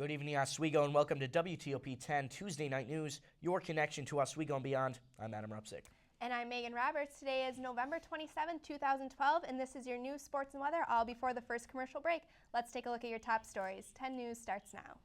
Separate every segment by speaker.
Speaker 1: Good evening, Oswego, and welcome to WTOP 10 Tuesday Night News, your connection to Oswego and beyond. I'm Adam Rupsick.
Speaker 2: And I'm Megan Roberts. Today is November 27, 2012, and this is your news, sports, and weather, all before the first commercial break. Let's take a look at your top stories. 10 News starts now.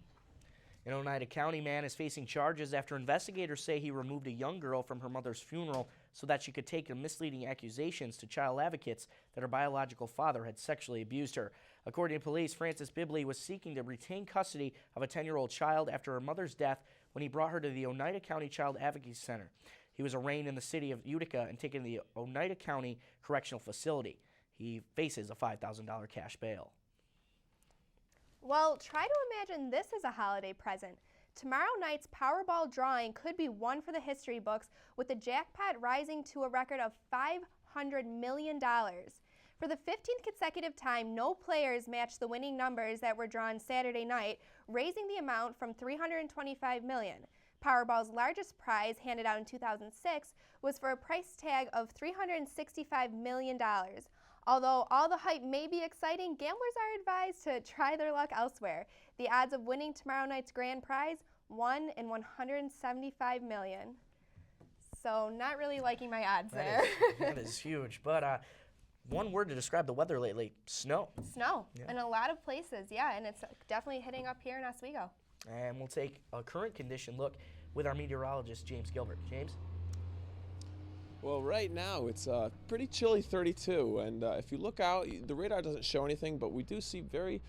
Speaker 1: An Oneida County man is facing charges after investigators say he removed a young girl from her mother's funeral so that she could take misleading accusations to child advocates that her biological father had sexually abused her. According to police, Francis Bibley was seeking to retain custody of a 10-year-old child after her mother's death when he brought her to the Oneida County Child Advocacy Center. He was arraigned in the city of Utica and taken to the Oneida County Correctional Facility. He faces a $5,000 cash bail.
Speaker 2: Well, try to imagine this as a holiday present. Tomorrow night's Powerball drawing could be one for the history books, with the jackpot rising to a record of $500 million. For the 15th consecutive time, no players matched the winning numbers that were drawn Saturday night, raising the amount from $325 million. Powerball's largest prize, handed out in 2006, was for a price tag of $365 million. Although all the hype may be exciting, gamblers are advised to try their luck elsewhere. The odds of winning tomorrow night's grand prize, 1 in 175 million. So not really liking my odds there.
Speaker 1: That is huge. But one word to describe the weather lately, snow.
Speaker 2: Snow in a lot of places, yeah, and it's definitely hitting up here in Oswego.
Speaker 1: And we'll take a current condition look with our meteorologist, James Gilbert. James?
Speaker 3: Well, right now it's pretty chilly 32, and if you look out, the radar doesn't show anything, but we do see very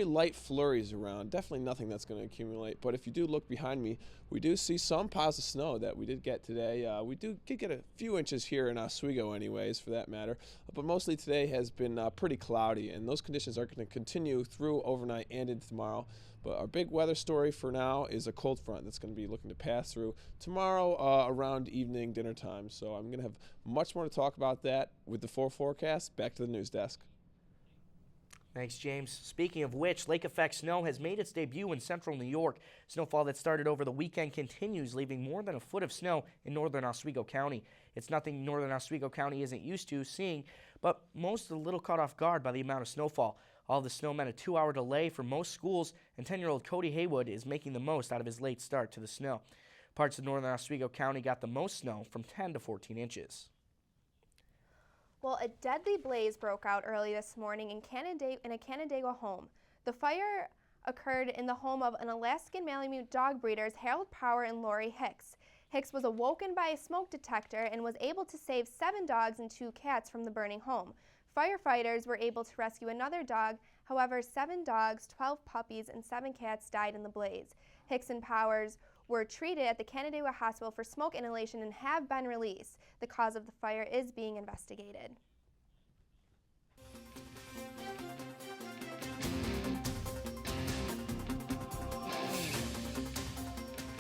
Speaker 3: light flurries around. Definitely nothing that's going to accumulate, but if you do look behind me, we do see some piles of snow that we did get today. We did get a few inches here in Oswego anyways, for that matter, but mostly today has been pretty cloudy, and those conditions are going to continue through overnight and into tomorrow. But our big weather story for now is a cold front that's going to be looking to pass through tomorrow around evening, dinner time. So I'm going to have much more to talk about that with the forecast. Back to the news desk.
Speaker 1: Thanks, James. Speaking of which, lake effect snow has made its debut in central New York. Snowfall that started over the weekend continues, leaving more than a foot of snow in northern Oswego County. It's nothing northern Oswego County isn't used to seeing, but most a little caught off guard by the amount of snowfall. All the snow meant a 2-hour delay for most schools, and 10-year-old Cody Haywood is making the most out of his late start to the snow. Parts of northern Oswego County got the most snow, from 10 to 14 inches.
Speaker 2: Well, a deadly blaze broke out early this morning in a Canandaigua home. The fire occurred in the home of an Alaskan Malamute dog breeders, Harold Power and Lori Hicks. Hicks was awoken by a smoke detector and was able to save 7 dogs and 2 cats from the burning home. Firefighters were able to rescue another dog. However, 7 dogs, 12 puppies, and 7 cats died in the blaze. Hicks and Powers were treated at the Canandaigua Hospital for smoke inhalation and have been released. The cause of the fire is being investigated.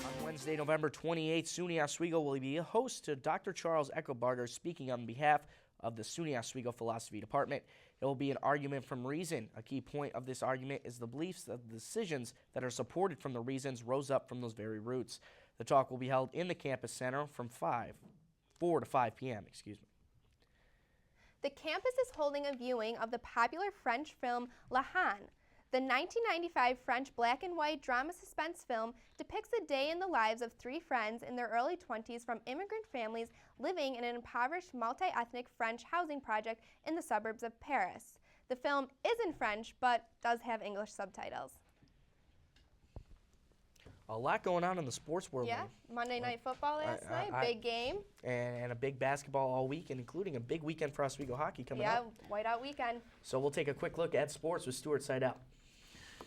Speaker 1: On Wednesday, November 28th, SUNY Oswego will be a host to Dr. Charles Eckelbarger speaking on behalf of the SUNY Oswego Philosophy Department. It will be an argument from reason. A key point of this argument is the beliefs that the decisions that are supported from the reasons rose up from those very roots. The talk will be held in the campus center from 4 to 5 p.m.
Speaker 2: The campus is holding a viewing of the popular French film La Haine. The 1995 French black and white drama suspense film depicts a day in the lives of 3 friends in their early 20s from immigrant families living in an impoverished multi-ethnic French housing project in the suburbs of Paris. The film is in French, but does have English subtitles.
Speaker 1: A lot going on in the sports world.
Speaker 2: Yeah, Monday Night Football last night, big game.
Speaker 1: And a big basketball all weekend, including a big weekend for Oswego hockey coming up.
Speaker 2: Yeah, whiteout weekend.
Speaker 1: So we'll take a quick look at sports with Stuart Seidel.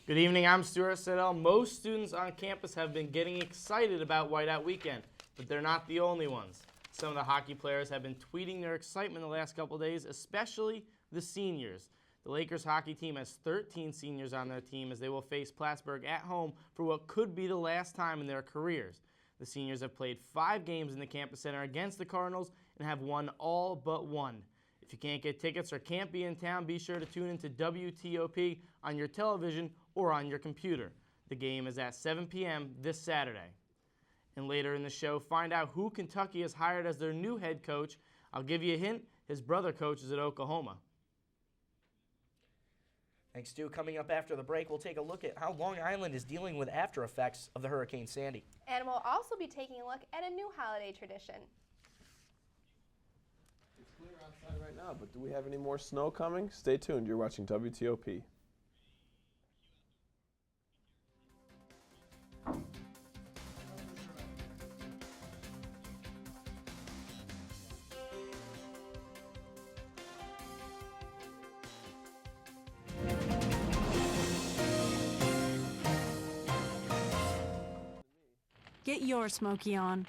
Speaker 4: Good evening, I'm Stuart Seidel. Most students on campus have been getting excited about Whiteout Weekend, but they're not the only ones. Some of the hockey players have been tweeting their excitement the last couple days, especially the seniors. The Lakers hockey team has 13 seniors on their team as they will face Plattsburgh at home for what could be the last time in their careers. The seniors have played 5 games in the campus center against the Cardinals and have won all but 1. If you can't get tickets or can't be in town, be sure to tune into WTOP on your television or on your computer. The game is at 7 p.m. this Saturday. And later in the show, find out who Kentucky has hired as their new head coach. I'll give you a hint, his brother coaches at Oklahoma.
Speaker 1: Thanks, Stu. Coming up after the break, we'll take a look at how Long Island is dealing with after effects of the Hurricane Sandy.
Speaker 2: And we'll also be taking a look at a new holiday tradition.
Speaker 3: It's clear outside right now, but do we have any more snow coming? Stay tuned. You're watching WTOP.
Speaker 5: Get your Smokey on.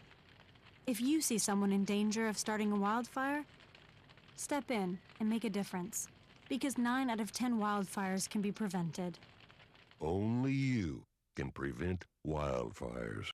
Speaker 5: If you see someone in danger of starting a wildfire, step in and make a difference. Because 9 out of 10 wildfires can be prevented.
Speaker 6: Only you can prevent wildfires.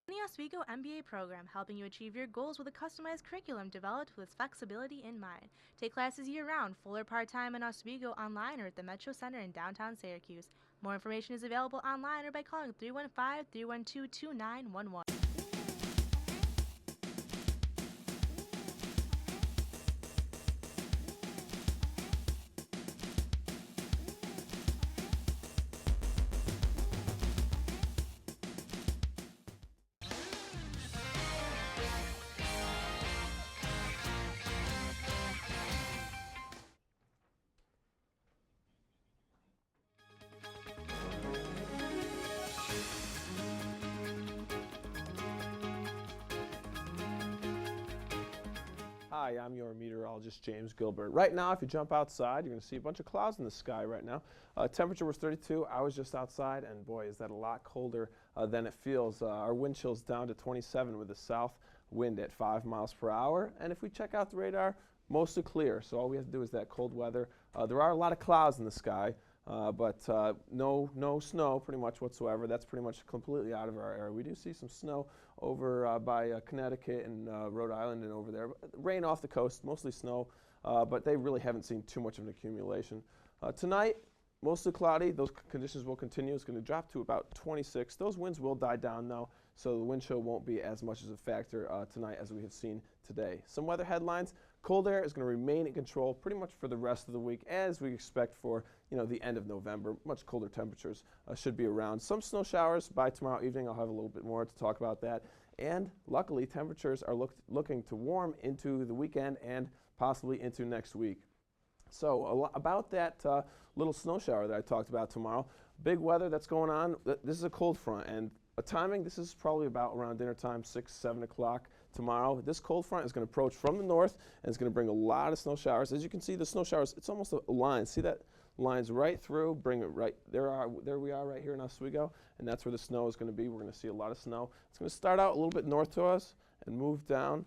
Speaker 7: The Oswego MBA program, helping you achieve your goals with a customized curriculum developed with flexibility in mind. Take classes year-round, full or part-time in Oswego, online or at the Metro Center in downtown Syracuse. More information is available online or by calling 315-312-2911.
Speaker 3: Hi, I'm your meteorologist, James Gilbert. Right now, if you jump outside, you're going to see a bunch of clouds in the sky right now. Temperature was 32. I was just outside, and boy, is that a lot colder than it feels. Our wind chill's down to 27 with a south wind at 5 miles per hour. And if we check out the radar, mostly clear. So all we have to do is that cold weather. There are a lot of clouds in the sky, but no snow pretty much whatsoever. That's pretty much completely out of our area. We do see some snow over by Connecticut and Rhode Island and over there. Rain off the coast, mostly snow, but they really haven't seen too much of an accumulation. Tonight, mostly cloudy. Those conditions will continue. It's going to drop to about 26. Those winds will die down though, so the wind chill won't be as much as a factor tonight as we have seen today. Some weather headlines. Cold air is going to remain in control pretty much for the rest of the week, as we expect for the end of November. Much colder temperatures should be around. Some snow showers by tomorrow evening. I'll have a little bit more to talk about that. And luckily, temperatures are looking to warm into the weekend and possibly into next week. So about that little snow shower that I talked about tomorrow, big weather that's going on. This is a cold front, and timing, this is probably about around dinner time, 6, 7 o'clock tomorrow. This cold front is going to approach from the north, and it's going to bring a lot of snow showers. As you can see, the snow showers, it's almost a line. See that? Lines right through, bring it right, there we are right here in Oswego, and that's where the snow is going to be. We're going to see a lot of snow. It's going to start out a little bit north to us and move down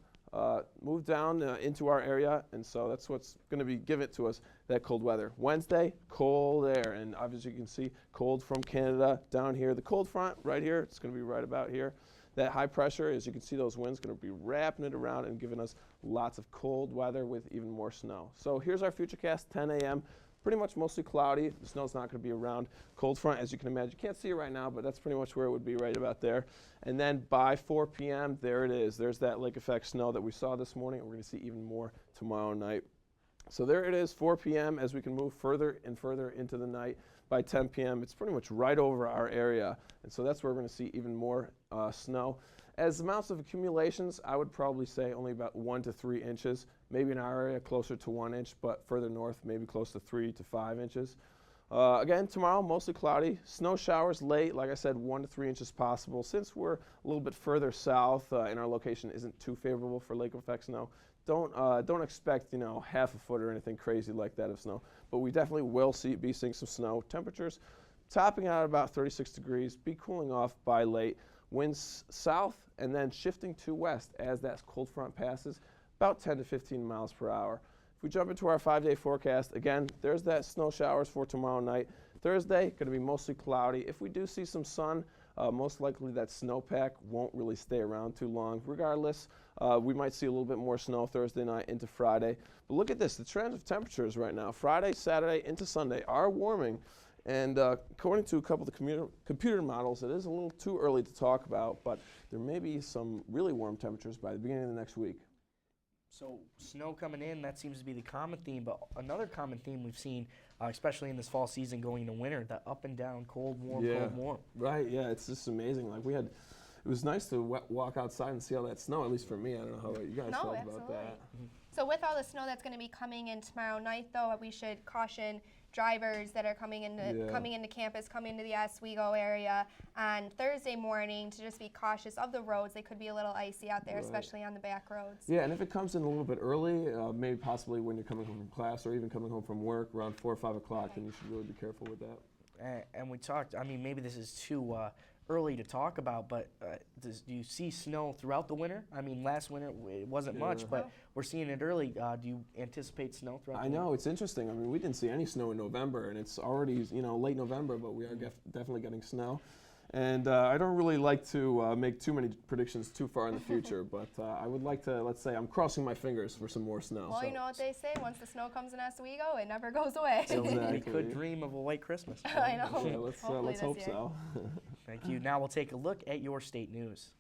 Speaker 3: into our area, and so that's what's going to be given to us, that cold weather. Wednesday, cold air, and obviously you can see cold from Canada down here. The cold front right here, it's going to be right about here. That high pressure, as you can see, those winds going to be wrapping it around and giving us lots of cold weather with even more snow. So here's our futurecast, 10 a.m. Pretty much mostly cloudy. The snow's not going to be around. Cold front, as you can imagine. You can't see it right now, but that's pretty much where it would be, right about there. And then by 4 p.m., there it is. There's that lake effect snow that we saw this morning. We're going to see even more tomorrow night. So there it is, 4 p.m. As we can move further and further into the night. By 10 p.m., it's pretty much right over our area. And so that's where we're going to see even more snow. As amounts of accumulations, I would probably say only about 1 to 3 inches. Maybe in our area closer to 1 inch, but further north, maybe close to 3 to 5 inches. Again, tomorrow, mostly cloudy. Snow showers late, like I said, 1 to 3 inches possible. Since we're a little bit further south and our location isn't too favorable for lake effect snow, don't expect half a foot or anything crazy like that of snow. But we definitely will be seeing some snow. Temperatures topping out at about 36 degrees, be cooling off by late. Winds south and then shifting to west as that cold front passes, about 10 to 15 miles per hour. If If we jump into our 5-day forecast, again, there's that snow showers for tomorrow night. Thursday, going to be mostly cloudy. If we do see some sun, most likely that snowpack won't really stay around too long. Regardless, we might see a little bit more snow Thursday night into Friday. But look at this, the trend of temperatures right now, Friday, Saturday into Sunday are warming. And according to a couple of the computer models, it is a little too early to talk about, but there may be some really warm temperatures by the beginning of the next week.
Speaker 1: So snow coming in, that seems to be the common theme, but another common theme we've seen, especially in this fall season going into winter, the up and down, cold, warm, cold, warm.
Speaker 3: Right, yeah, it's just amazing. Like it was nice to walk outside and see all that snow, at least for me. I don't know how you guys felt about that.
Speaker 2: So with all the snow that's going to be coming in tomorrow night, though, we should caution drivers that are coming into campus, coming into the Oswego area on Thursday morning to just be cautious of the roads. They could be a little icy out there, especially on the back roads.
Speaker 3: Yeah, and if it comes in a little bit early, maybe possibly when you're coming home from class or even coming home from work around 4 or 5 o'clock, then you should really be careful with that.
Speaker 1: And we talked, I mean, maybe this is too early to talk about, but do you see snow throughout the winter? I mean, last winter it wasn't much, but we're seeing it early. Do you anticipate snow throughout the winter?
Speaker 3: I know, it's interesting. I mean, we didn't see any snow in November, and it's already, late November, but we are definitely getting snow. And I don't really like to make too many predictions too far in the future, but I would like to, let's say, I'm crossing my fingers for some more snow.
Speaker 2: Well,
Speaker 3: so.
Speaker 2: you know what they say, once the snow comes in Oswego, it never goes away.
Speaker 1: We could dream of a white Christmas.
Speaker 2: I know.
Speaker 3: Yeah, let's hope so.
Speaker 1: Thank you. Now we'll take a look at your state news.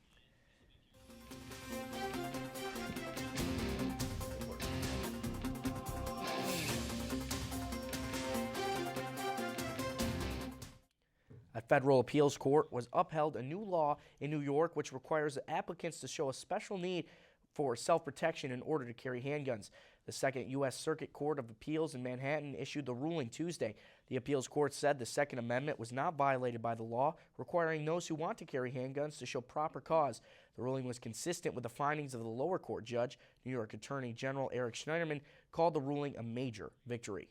Speaker 1: A federal appeals court was upheld a new law in New York which requires applicants to show a special need for self-protection in order to carry handguns. The Second U.S. Circuit Court of Appeals in Manhattan issued the ruling Tuesday. The appeals court said the Second Amendment was not violated by the law, requiring those who want to carry handguns to show proper cause. The ruling was consistent with the findings of the lower court judge. New York Attorney General Eric Schneiderman called the ruling a major victory.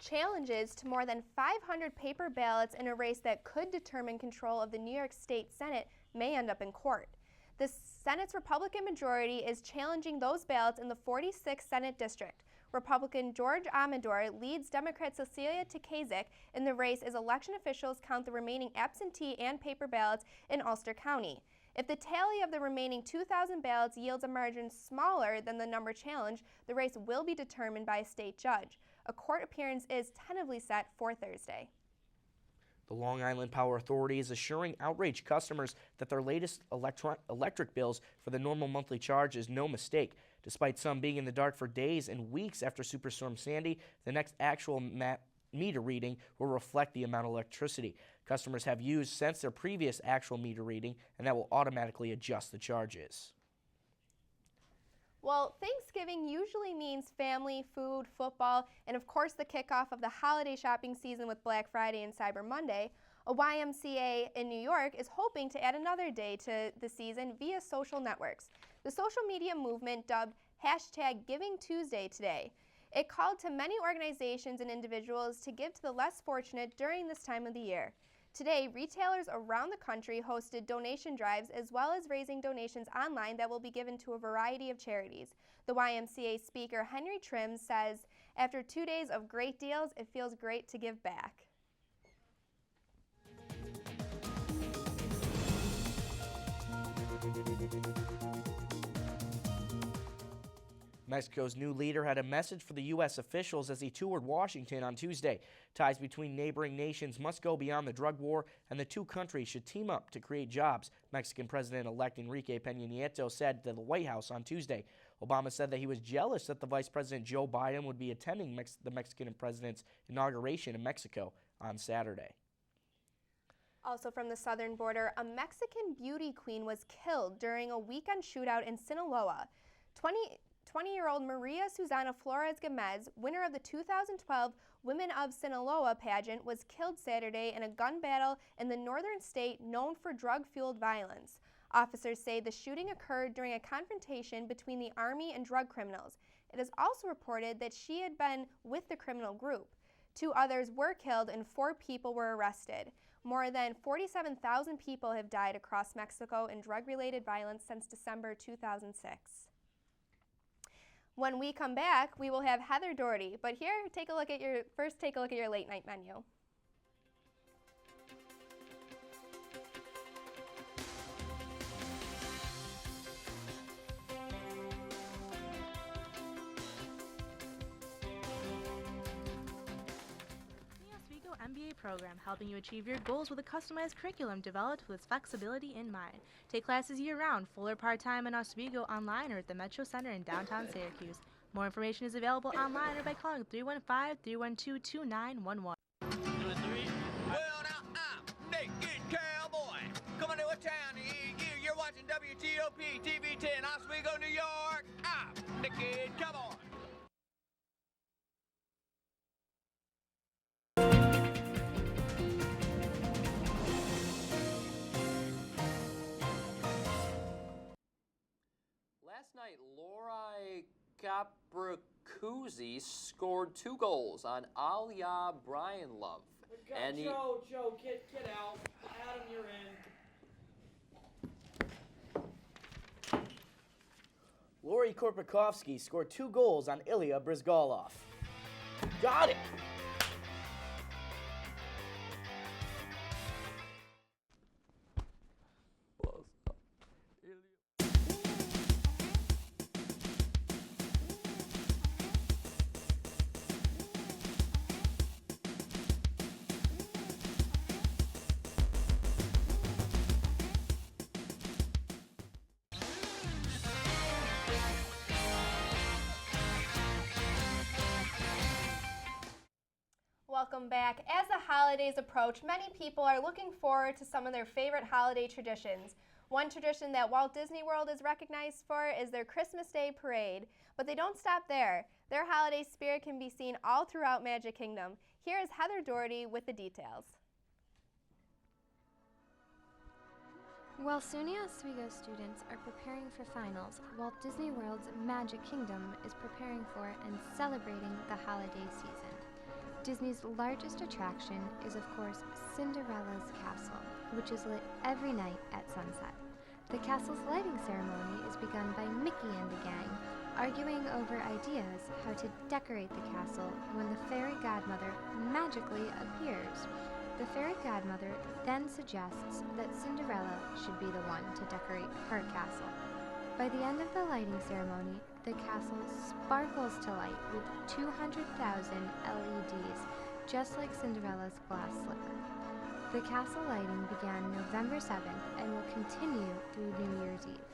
Speaker 2: Challenges to more than 500 paper ballots in a race that could determine control of the New York State Senate may end up in court. The Senate's Republican majority is challenging those ballots in the 46th Senate District. Republican George Amador leads Democrat Cecilia Takasik in the race as election officials count the remaining absentee and paper ballots in Ulster County. If the tally of the remaining 2,000 ballots yields a margin smaller than the number challenged, the race will be determined by a state judge. A court appearance is tentatively set for Thursday.
Speaker 1: The Long Island Power Authority is assuring outraged customers that their latest electric bills for the normal monthly charge is no mistake. Despite some being in the dark for days and weeks after Superstorm Sandy, the next actual meter reading will reflect the amount of electricity customers have used since their previous actual meter reading, and that will automatically adjust the charges.
Speaker 2: Well, Thanksgiving usually means family, food, football, and of course the kickoff of the holiday shopping season with Black Friday and Cyber Monday. A YMCA in New York is hoping to add another day to the season via social networks. The social media movement dubbed #GivingTuesday today. It called to many organizations and individuals to give to the less fortunate during this time of the year. Today, retailers around the country hosted donation drives as well as raising donations online that will be given to a variety of charities. The YMCA speaker Henry Trim says, "After 2 days of great deals, it feels great to give back."
Speaker 1: Mexico's new leader had a message for the U.S. officials as he toured Washington on Tuesday. Ties between neighboring nations must go beyond the drug war, and the two countries should team up to create jobs, Mexican President-elect Enrique Peña Nieto said to the White House on Tuesday. Obama said that he was jealous that the Vice President Joe Biden would be attending the Mexican president's inauguration in Mexico on Saturday.
Speaker 2: Also from the southern border, a Mexican beauty queen was killed during a weekend shootout in Sinaloa. 20-year-old Maria Susana Flores Gomez, winner of the 2012 Women of Sinaloa pageant, was killed Saturday in a gun battle in the northern state known for drug-fueled violence. Officers say the shooting occurred during a confrontation between the army and drug criminals. It is also reported that she had been with the criminal group. 2 others were killed and 4 people were arrested. More than 47,000 people have died across Mexico in drug-related violence since December 2006. When we come back, we will have Heather Doherty. But here, take a look at your late night menu.
Speaker 7: Oswego MBA program helping you achieve your goals with a customized curriculum developed with flexibility in mind. Take classes year-round, full or part-time in Oswego, online or at the Metro Center in downtown Syracuse. More information is available online or by calling 315-312-2911.
Speaker 8: Well, now I'm Naked Cowboy, coming to a town near you. You're watching WTOP TV 10, Oswego, New York. I'm Naked Cowboy.
Speaker 9: Last night, Lori Capricuzzi scored 2 goals on Aliyah Brian Love. And
Speaker 1: Joe, get out. Adam, you're in. Lori Korpakovsky scored 2 goals on Ilya Brizgalov. Got it!
Speaker 2: Welcome back. As the holidays approach, many people are looking forward to some of their favorite holiday traditions. One tradition that Walt Disney World is recognized for is their Christmas Day parade. But they don't stop there. Their holiday spirit can be seen all throughout Magic Kingdom. Here is Heather Doherty with the details.
Speaker 10: While SUNY Oswego students are preparing for finals, Walt Disney World's Magic Kingdom is preparing for and celebrating the holiday season. Disney's largest attraction is, of course, Cinderella's castle, which is lit every night at sunset. The castle's lighting ceremony is begun by Mickey and the gang, arguing over ideas how to decorate the castle when the fairy godmother magically appears. The fairy godmother then suggests that Cinderella should be the one to decorate her castle. By the end of the lighting ceremony, the castle sparkles to light with 200,000 LEDs, just like Cinderella's glass slipper. The castle lighting began November 7th and will continue through New Year's Eve.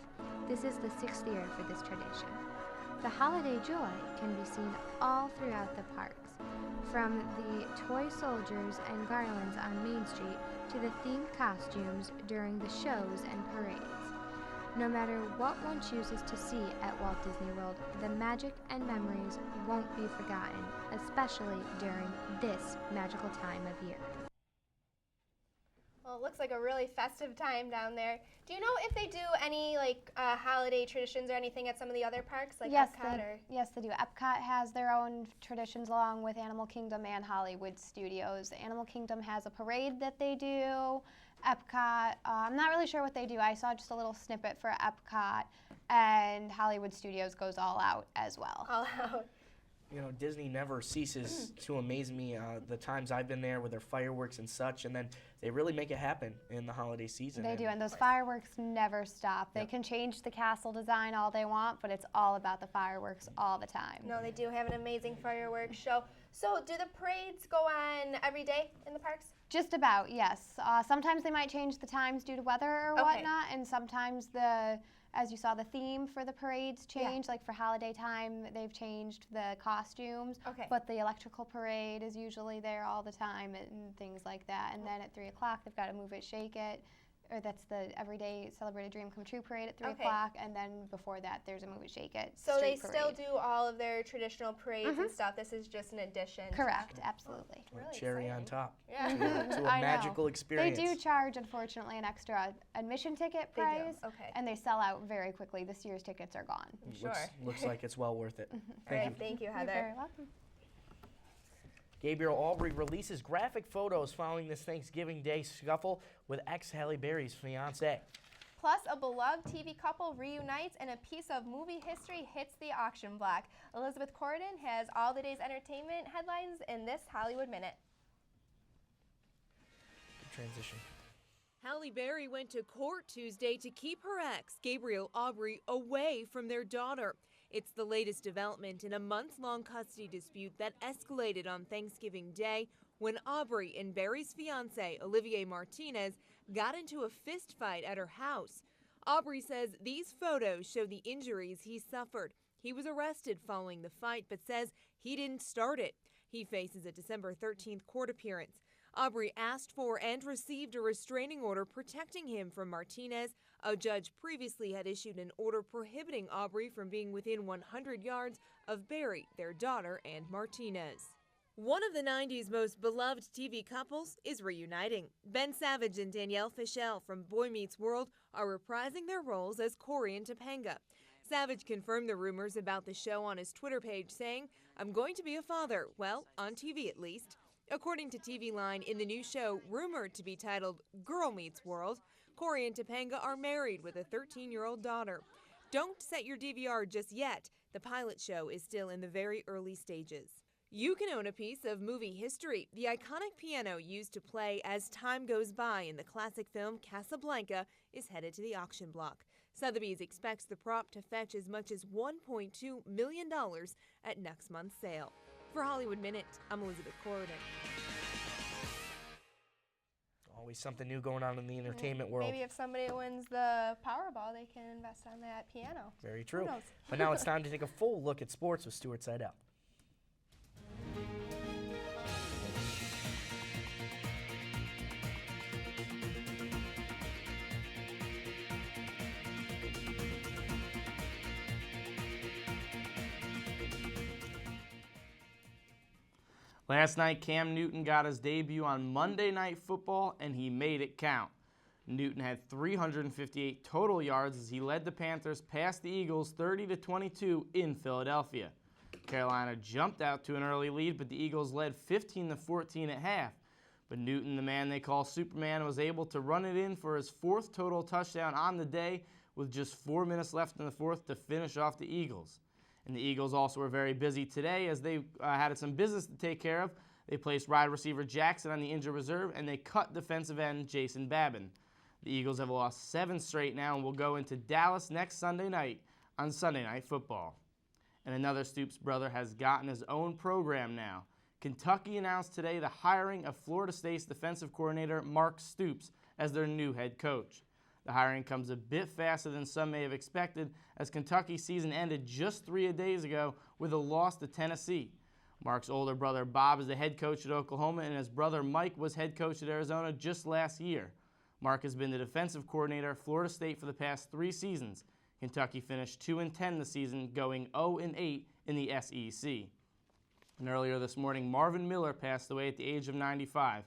Speaker 10: This is the 6th year for this tradition. The holiday joy can be seen all throughout the parks, from the toy soldiers and garlands on Main Street to the themed costumes during the shows and parades. No matter what one chooses to see at Walt Disney World, the magic and memories won't be forgotten, especially during this magical time of year.
Speaker 2: Well, it looks like a really festive time down there. Do you know if they do any holiday traditions or anything at some of the other parks, like Epcot?
Speaker 11: Yes, they do. Epcot has their own traditions along with Animal Kingdom and Hollywood Studios. Animal Kingdom has a parade that they do. Epcot, I'm not really sure what they do. I saw just a little snippet for Epcot, and Hollywood Studios goes all out as well.
Speaker 2: All out.
Speaker 1: You know, Disney never ceases to amaze me the times I've been there with their fireworks and such, and then they really make it happen in the holiday season.
Speaker 11: They do, and those fireworks never stop. They can change the castle design all they want, but it's all about the fireworks all the time.
Speaker 2: No, they do have an amazing fireworks show. So do the parades go on every day in the parks?
Speaker 11: Just about, yes. Sometimes they might change the times due to weather or whatnot, and sometimes as you saw, the theme for the parades change. Like for holiday time, they've changed the costumes. But the electrical parade is usually there all the time and things like that. And then at 3 o'clock, they've got to Move It, Shake It. Or that's the Everyday Celebrate a Dream Come True parade at 3 o'clock. And then before that, there's a Move It, Shake It
Speaker 2: So they
Speaker 11: parade.
Speaker 2: Still do all of their traditional parades and stuff. This is just an addition.
Speaker 11: Correct, absolutely.
Speaker 2: Really
Speaker 1: cherry
Speaker 2: exciting.
Speaker 1: on top
Speaker 2: Yeah.
Speaker 1: to a magical experience.
Speaker 11: They do charge, unfortunately, an extra admission ticket price.
Speaker 2: They do. Okay.
Speaker 11: And they sell out very quickly. This year's tickets are gone.
Speaker 1: Looks like it's well worth it.
Speaker 2: Thank you, Heather.
Speaker 11: You're very welcome.
Speaker 1: Gabriel Aubrey releases graphic photos following this Thanksgiving Day scuffle with ex-Halle Berry's fiancé.
Speaker 2: Plus, a beloved TV couple reunites and a piece of movie history hits the auction block. Elizabeth Corden has all the day's entertainment headlines in this Hollywood Minute.
Speaker 1: Good transition.
Speaker 12: Halle Berry went to court Tuesday to keep her ex, Gabriel Aubry, away from their daughter. It's the latest development in a month-long custody dispute that escalated on Thanksgiving Day when Aubry and Berry's fiancé, Olivier Martinez, got into a fist fight at her house. Aubry says these photos show the injuries he suffered. He was arrested following the fight, but says he didn't start it. He faces a December 13th court appearance. Aubry asked for and received a restraining order protecting him from Martinez. A judge previously had issued an order prohibiting Aubry from being within 100 yards of Berry, their daughter, and Martinez. One of the 90s most beloved TV couples is reuniting. Ben Savage and Danielle Fishel from Boy Meets World are reprising their roles as Corey and Topanga. Savage confirmed the rumors about the show on his Twitter page, saying, "I'm going to be a father, well, on TV at least." According to TV Line, in the new show, rumored to be titled Girl Meets World, Corey and Topanga are married with a 13-year-old daughter. Don't set your DVR just yet. The pilot show is still in the very early stages. You can own a piece of movie history. The iconic piano used to play as time goes by in the classic film Casablanca is headed to the auction block. Sotheby's expects the prop to fetch as much as $1.2 million at next month's sale. For Hollywood Minute, I'm Elizabeth Corden.
Speaker 1: Always something new going on in the entertainment world.
Speaker 2: Maybe if somebody wins the Powerball, they can invest on that piano.
Speaker 1: Very true.
Speaker 2: Who knows?
Speaker 1: But now it's time to take a full look at sports with Stuart Seidel.
Speaker 4: Last night, Cam Newton got his debut on Monday Night Football, and he made it count. Newton had 358 total yards as he led the Panthers past the Eagles 30-22 in Philadelphia. Carolina jumped out to an early lead, but the Eagles led 15-14 at half. But Newton, the man they call Superman, was able to run it in for his fourth total touchdown on the day with just 4 minutes left in the fourth to finish off the Eagles. And the Eagles also were very busy today as they had some business to take care of. They placed wide receiver Jackson on the injured reserve, and they cut defensive end Jason Babin. The Eagles have lost 7 straight now and will go into Dallas next Sunday night on Sunday Night Football. And another Stoops brother has gotten his own program now. Kentucky announced today the hiring of Florida State's defensive coordinator Mark Stoops as their new head coach. The hiring comes a bit faster than some may have expected, as Kentucky's season ended just 3 days ago with a loss to Tennessee. Mark's older brother Bob is the head coach at Oklahoma, and his brother Mike was head coach at Arizona just last year. Mark has been the defensive coordinator at Florida State for the past 3 seasons. Kentucky finished 2-10 this season, going 0-8 in the SEC. And earlier this morning, Marvin Miller passed away at the age of 95.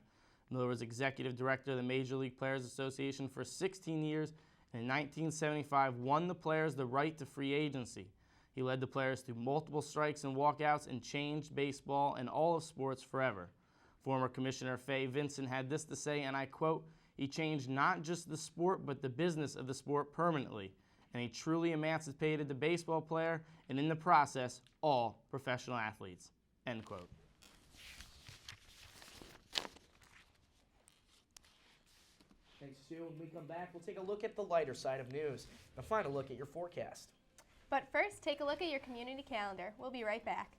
Speaker 4: Miller was executive director of the Major League Players Association for 16 years, and in 1975 won the players the right to free agency. He led the players through multiple strikes and walkouts and changed baseball and all of sports forever. Former Commissioner Fay Vincent had this to say, and I quote, "He changed not just the sport but the business of the sport permanently, and he truly emancipated the baseball player and in the process all professional athletes." End quote.
Speaker 1: Thanks, Stu. When we come back, we'll take a look at the lighter side of news and a final look at your forecast.
Speaker 2: But first, take a look at your community calendar. We'll be right back.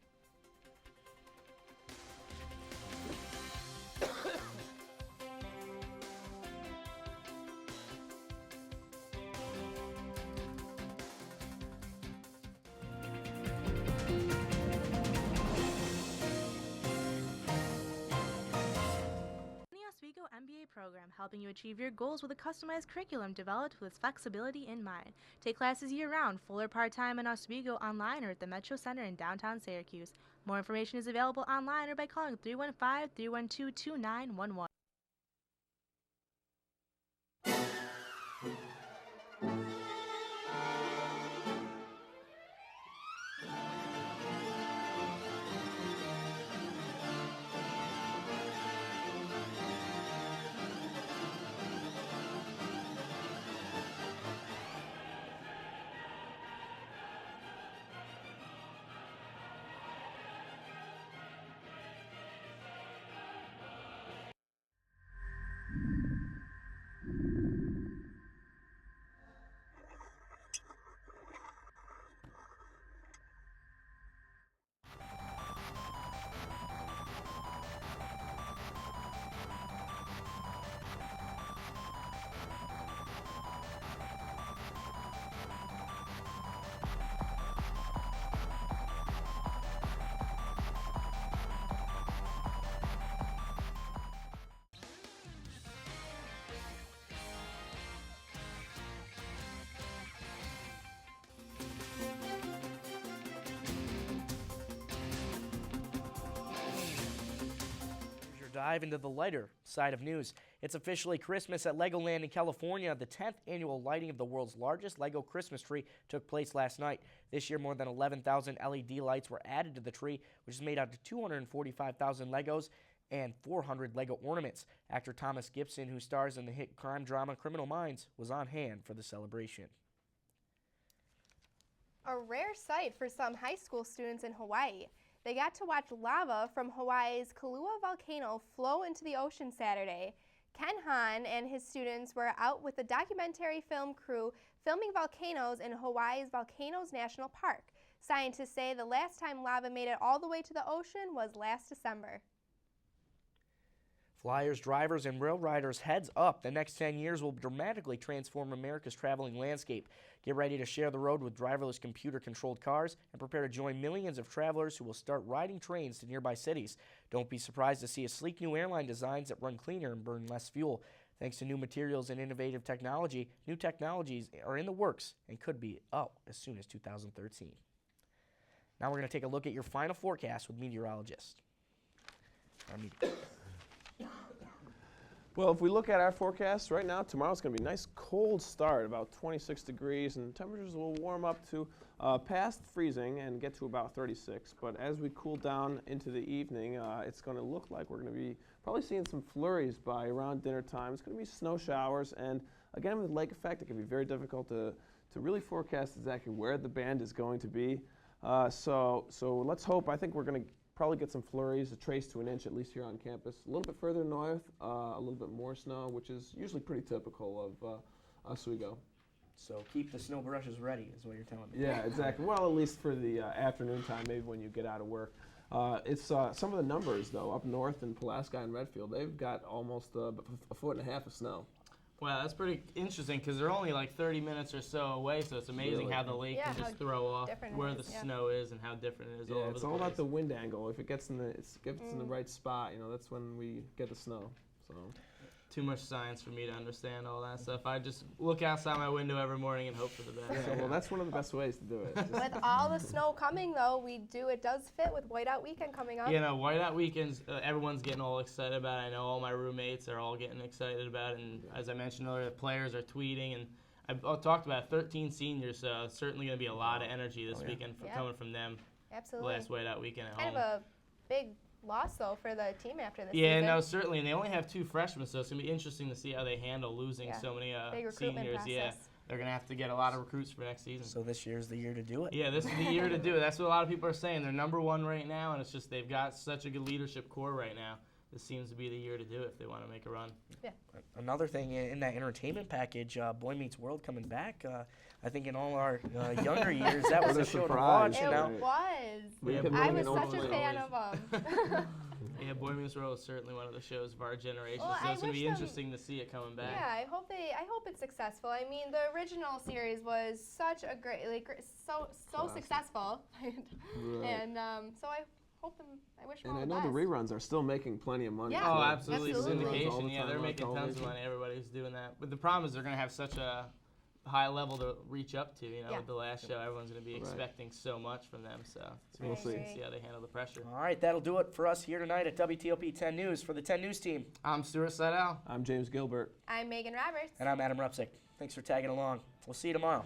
Speaker 7: MBA program helping you achieve your goals with a customized curriculum developed with flexibility in mind. Take classes year-round, full or part-time in Oswego, online or at the Metro Center in downtown Syracuse. More information is available online or by calling 315-312-2911.
Speaker 1: dive into the lighter side of news. It's officially Christmas at Legoland in California. The 10th annual lighting of the world's largest Lego Christmas tree took place last night. This year, more than 11,000 LED lights were added to the tree, which is made out of 245,000 Legos and 400 Lego ornaments. Actor Thomas Gibson, who stars in the hit crime drama Criminal Minds, was on hand for the celebration.
Speaker 2: A rare sight for some high school students in Hawaii. They got to watch lava from Hawaii's Kailua volcano flow into the ocean Saturday. Ken Hahn and his students were out with the documentary film crew filming volcanoes in Hawaii's Volcanoes National Park. Scientists say the last time lava made it all the way to the ocean was last December.
Speaker 1: Flyers, drivers, and rail riders, heads up. The next 10 years will dramatically transform America's traveling landscape. Get ready to share the road with driverless computer-controlled cars and prepare to join millions of travelers who will start riding trains to nearby cities. Don't be surprised to see a sleek new airline designs that run cleaner and burn less fuel. Thanks to new materials and innovative technology, new technologies are in the works and could be out as soon as 2013. Now we're going to take a look at your final forecast with meteorologist.
Speaker 3: Well, if we look at our forecast right now, tomorrow's going to be a nice cold start, about 26 degrees, and temperatures will warm up to past freezing and get to about 36. But as we cool down into the evening, it's going to look like we're going to be probably seeing some flurries by around dinner time. It's going to be snow showers, and again, with the lake effect, it can be very difficult to really forecast exactly where the band is going to be. So let's hope. I think we're going to probably get some flurries, a trace to an inch at least here on campus. A little bit further north, a little bit more snow, which is usually pretty typical of Oswego.
Speaker 1: So keep the snow brushes ready is what you're telling me.
Speaker 3: Yeah, exactly. Well, at least for the afternoon time, maybe when you get out of work. It's some of the numbers, though, up north in Pulaski and Redfield, they've got almost a foot and a half of snow.
Speaker 4: Wow, that's pretty interesting because they're only like 30 minutes or so away, so it's amazing
Speaker 3: Really?
Speaker 4: how the lake can just throw off where the snow is and how different it is all over the place.
Speaker 3: It's all about the wind angle. If it gets in the right spot, that's when we get the snow. So
Speaker 4: too much science for me to understand all that stuff. I just look outside my window every morning and hope for the best.
Speaker 3: Yeah, well, that's one of the best ways to do it.
Speaker 2: With all the snow coming, though, it does fit with Whiteout Weekend coming up.
Speaker 4: Whiteout Weekends, everyone's getting all excited about it. I know all my roommates are all getting excited about it, and as I mentioned earlier, the players are tweeting, and I've talked about 13 seniors, so certainly going to be a lot of energy this weekend coming from them.
Speaker 2: Absolutely.
Speaker 4: Last Whiteout Weekend at home.
Speaker 2: Kind of a big loss, though, for the team after this
Speaker 4: Yeah,
Speaker 2: season.
Speaker 4: no, certainly. And they only have 2 freshmen, so it's going to be interesting to see how they handle losing so many seniors.
Speaker 2: Process.
Speaker 4: Yeah, they're going to have to get a lot of recruits for next season.
Speaker 1: So this year's the year to do it.
Speaker 4: Yeah, this is the year to do it. That's what a lot of people are saying. They're number 1 right now, and it's just they've got such a good leadership core right now. This seems to be the year to do it if they want to make a run.
Speaker 2: Yeah.
Speaker 1: Another thing in that entertainment package, Boy Meets World coming back. I think in all our younger years, that was a show to watch.
Speaker 2: It was. I was such a fan of them.
Speaker 4: Yeah, Boy Meets World is certainly one of the shows of our generation,
Speaker 2: Well,
Speaker 4: so it's going to be
Speaker 2: them-
Speaker 4: interesting to see it coming back.
Speaker 2: Yeah, I hope it's successful. I mean, the original series was such a great, so successful, and so I wish them all
Speaker 3: And I
Speaker 2: the
Speaker 3: know
Speaker 2: best.
Speaker 3: the reruns are still making plenty of money.
Speaker 2: Yeah.
Speaker 4: Oh,
Speaker 3: too.
Speaker 4: absolutely.
Speaker 2: Absolutely.
Speaker 4: Syndication, yeah, they're making tons of money. Everybody's doing that. But the problem is they're going to have such a high level to reach up to, with the last show. Everyone's going to be expecting so much from them, so
Speaker 3: We'll see.
Speaker 4: see how they handle the pressure.
Speaker 1: All right, that'll do it for us here tonight at WTOP 10 News. For the 10 News team,
Speaker 4: I'm Stuart Seidel.
Speaker 3: I'm James Gilbert.
Speaker 2: I'm Megan Roberts.
Speaker 1: and I'm Adam Rupsick. Thanks for tagging along. We'll see you tomorrow.